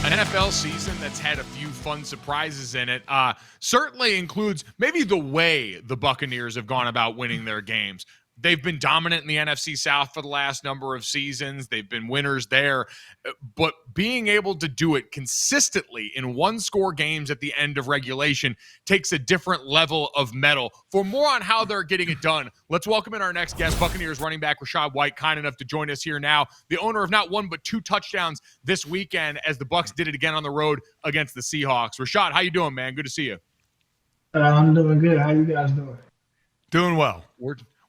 An NFL season that's had a few fun surprises in it certainly includes maybe the way the Buccaneers have gone about winning their games. They've been dominant in the NFC South for the last number of seasons. They've been winners there. But being able to do it consistently in one-score games at the end of regulation takes a different level of mettle. For more on how they're getting it done, let's welcome in our next guest, Buccaneers running back Rachaad White, kind enough to join us here now. The owner of not one but two touchdowns this weekend as the Bucs did it again on the road against the Seahawks. Rachaad, how you doing, man? Good to see you. I'm doing good. How you guys doing? Doing well.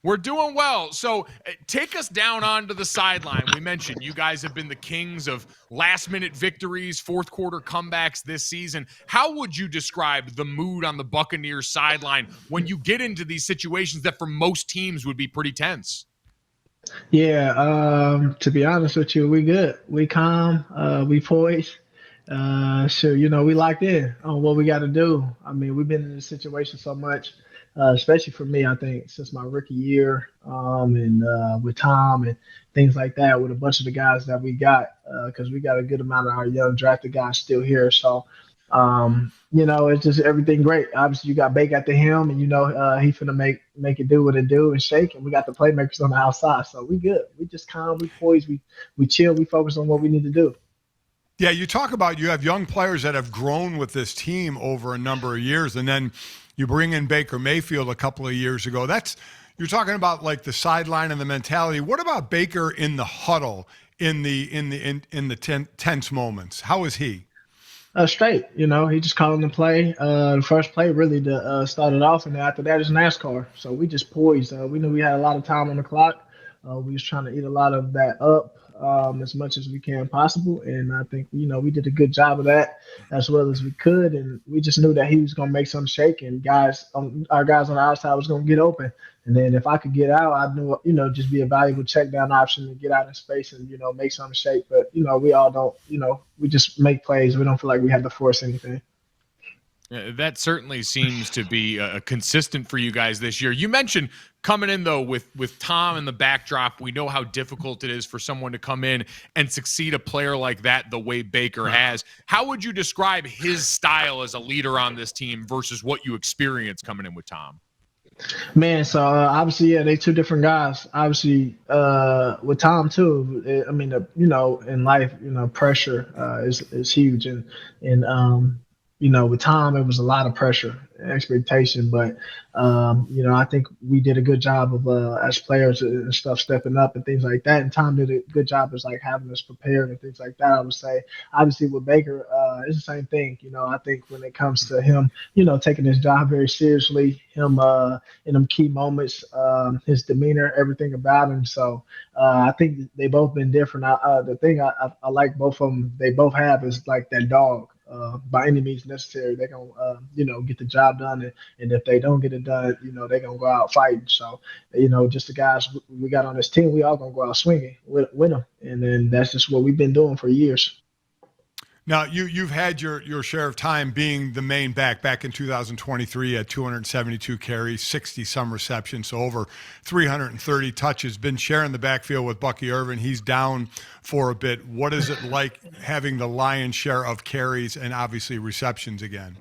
We're doing well. So take us down onto the sideline. We mentioned you guys have been the kings of last-minute victories, fourth-quarter comebacks this season. How would you describe the mood on the Buccaneers sideline when you get into these situations that for most teams would be pretty tense? Yeah, to be honest with you, we good. We calm. We poised. So, we locked in on what we got to do. I mean, we've been in this situation so much. Especially for me, I think since my rookie year, and with Tom and things like that, with a bunch of the guys that we got, because we got a good amount of our young drafted guys still here. So, it's just everything great. Obviously, you got Baker at the helm, and he finna make it do what it do and shake. And we got the playmakers on the outside, so we good. We just calm, we poise, we chill, we focus on what we need to do. Yeah, you talk about you have young players that have grown with this team over a number of years, and then you bring in Baker Mayfield a couple of years ago. You're talking about like the sideline and the mentality. What about Baker in the huddle in the tense moments? How is he? Straight, he just calling the play. The first play really to start it off, and then after that is NASCAR. So we just poised. We knew we had a lot of time on the clock. We was trying to eat a lot of that up as much as we can possible, and I think we did a good job of that as well as we could, and we just knew that he was going to make something shake, and our guys on the outside was going to get open, and then if I could get out, I knew just be a valuable check down option to get out in space and make something shake. But we all don't, we just make plays. We don't feel like we had to force anything. That certainly seems to be consistent for you guys this year. You mentioned coming in, though, with Tom in the backdrop. We know how difficult it is for someone to come in and succeed a player like that the way Baker has. How would you describe his style as a leader on this team versus what you experienced coming in with Tom? Man, so obviously, yeah, they two different guys. Obviously, with Tom too. I mean, in life, pressure is huge, and with Tom, it was a lot of pressure and expectation, but I think we did a good job of as players and stuff stepping up and things like that. And Tom did a good job as like having us prepared and things like that. I would say, obviously, with Baker, it's the same thing. I think when it comes to him, taking his job very seriously, him in them key moments, his demeanor, everything about him. So I think they both been different. The thing I like both of them, they both have is like that dog. By any means necessary, they're gonna, get the job done, and if they don't get it done, they're gonna go out fighting. So, just the guys we got on this team, we all gonna go out swinging with them, and then that's just what we've been doing for years. Now, you've had your share of time being the main back in 2023 at 272 carries, 60-some receptions, so over 330 touches, been sharing the backfield with Bucky Irvin. He's down for a bit. What is it like having the lion's share of carries and obviously receptions again?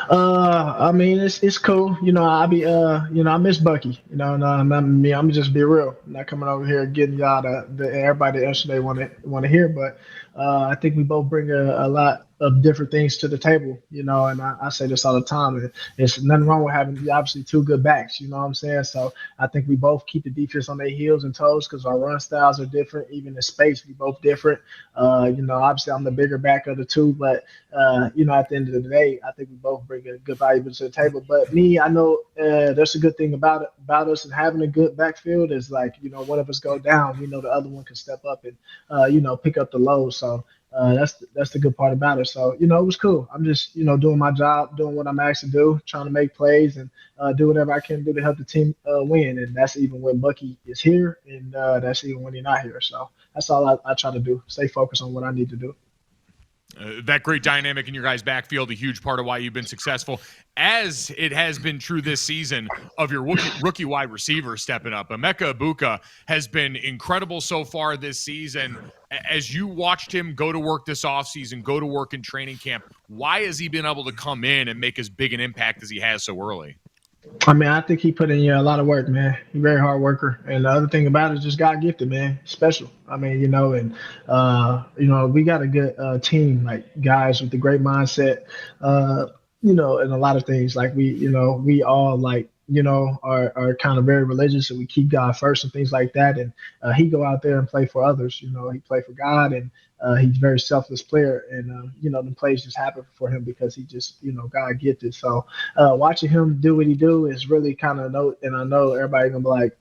I mean, it's cool. I miss Bucky. And I'm just be real. I'm not coming over here getting y'all the everybody else they want to hear, but I think we both bring a lot of different things to the table, and I say this all the time. There's nothing wrong with having obviously two good backs, you know what I'm saying? So I think we both keep the defense on their heels and toes because our run styles are different. Even in space, we both different. Obviously I'm the bigger back of the two, but at the end of the day, I think we both bring a good value to the table. But me, I know there's a good thing about us and having a good backfield is like, one of us go down, we know the other one can step up and pick up the load. So that's the good part about it. So, it was cool. I'm just, doing my job, doing what I'm asked to do, trying to make plays and do whatever I can do to help the team win. And that's even when Bucky is here, and that's even when he's not here. So that's all I try to do, stay focused on what I need to do. That great dynamic in your guys' backfield, a huge part of why you've been successful, as it has been true this season of your rookie wide receiver stepping up. Emeka Egbuka has been incredible so far this season. As you watched him go to work this offseason, go to work in training camp, why has he been able to come in and make as big an impact as he has so early? I mean, I think he put in a lot of work, man. He's a very hard worker. And the other thing about it is just God gifted, man. Special. I mean, we got a good team, like guys with a great mindset, and a lot of things. Like we all are kind of very religious and we keep God first and things like that. And he go out there and play for others. He play for God, and he's a very selfless player. And the plays just happen for him because he just God gifted. So watching him do what he do is really kind of and I know everybody gonna be like,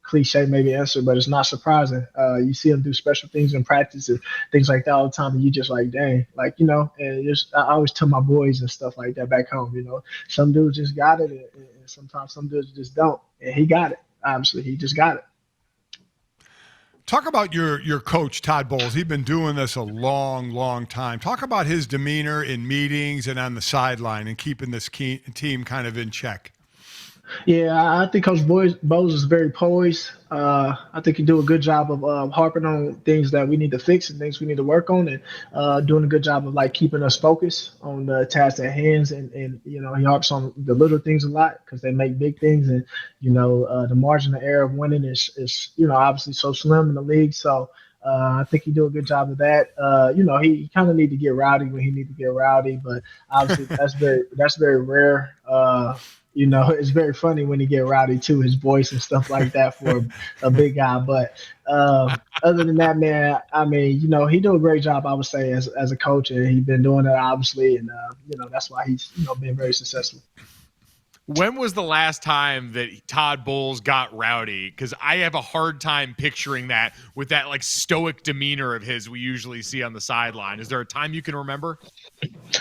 cliche maybe answer, but it's not surprising. You see him do special things in practice and things like that all the time, and you just like, dang, and just I always tell my boys and stuff like that back home, some dudes just got it, and sometimes some dudes just don't, and he got it. Obviously, he just got it. Talk about your coach, Todd Bowles. He's been doing this a long, long time. Talk about his demeanor in meetings and on the sideline and keeping this team kind of in check. Yeah, I think Coach Bowles is very poised. I think he do a good job of harping on things that we need to fix and things we need to work on, and doing a good job of keeping us focused on the tasks at hands. And he harps on the little things a lot because they make big things. And the margin of error of winning is obviously so slim in the league. So I think he do a good job of that. He kind of need to get rowdy when he need to get rowdy, but obviously that's very rare. It's very funny when he get rowdy too, his voice and stuff like that for a big guy. But other than that, man, I mean, he do a great job, I would say, as a coach, and he's been doing it obviously, and that's why he's been very successful. When was the last time that Todd Bowles got rowdy? Because I have a hard time picturing that with that stoic demeanor of his we usually see on the sideline. Is there a time you can remember?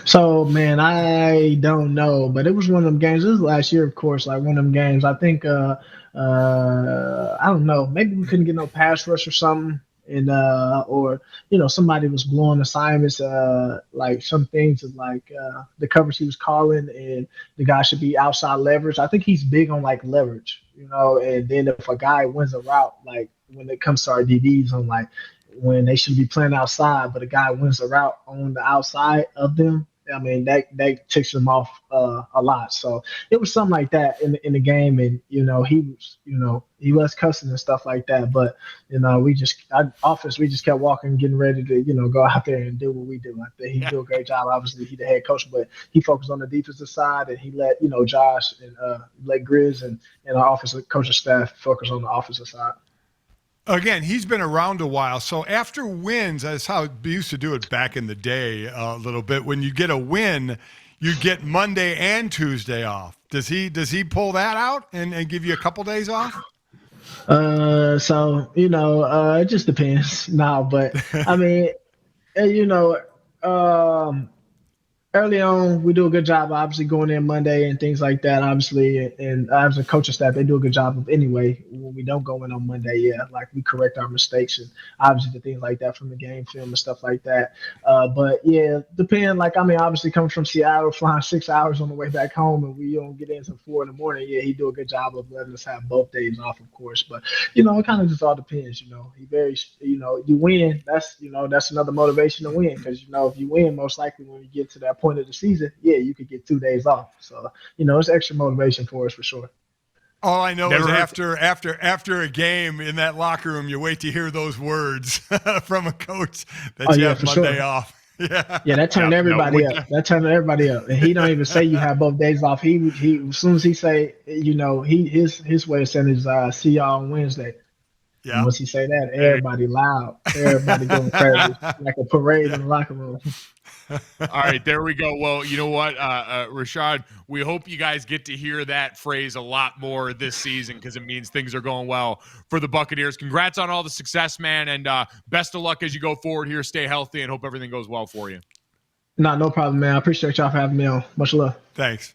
So, man, I don't know, but it was one of them games. This was last year, of course, one of them games. I think, I don't know, maybe we couldn't get no pass rush or something. And or somebody was blowing assignments, some things of the coverage he was calling, and the guy should be outside leverage. I think he's big on leverage, and then if a guy wins a route, when it comes to our DBs, on when they should be playing outside, but a guy wins a route on the outside of them, I mean, that ticks him off a lot. So it was something like that in the game, and he was cussing and stuff like that. But we just kept walking, getting ready to go out there and do what we do. I think he do a great job. Obviously, he the head coach, but he focused on the defensive side, and he let Josh and let Grizz and our offensive coaching staff focus on the offensive side. Again, he's been around a while. So after wins, that's how we used to do it back in the day a little bit. When you get a win, you get Monday and Tuesday off. Does he pull that out and give you a couple days off? It just depends now. But I mean, early on, we do a good job, obviously, going in Monday and things like that, obviously. And as a coaching staff, they do a good job of anyway. When we don't go in on Monday, we correct our mistakes and obviously the things like that from the game film and stuff like that. But yeah, obviously coming from Seattle, flying 6 hours on the way back home, and we don't get in until 4 a.m. Yeah, he do a good job of letting us have both days off, of course. But it kind of just all depends. He very, you win. That's another motivation to win, because if you win, most likely when you get to that point of the season, you could get 2 days off. So it's extra motivation for us for sure. All I know is after a game in that locker room, you wait to hear those words from a coach that you have Monday off. Yeah, that turned everybody up. That turned everybody up. And he don't even say you have both days off. He as soon as he say, his way of saying is see y'all on Wednesday. Yeah. And once he say that, everybody loud. Everybody going crazy. Like a parade in the locker room. All right, there we go. Well, you know what, Rachaad, we hope you guys get to hear that phrase a lot more this season, because it means things are going well for the Buccaneers. Congrats on all the success, man, and best of luck as you go forward here. Stay healthy and hope everything goes well for you. No problem, man. I appreciate y'all for having me on. Much love. Thanks.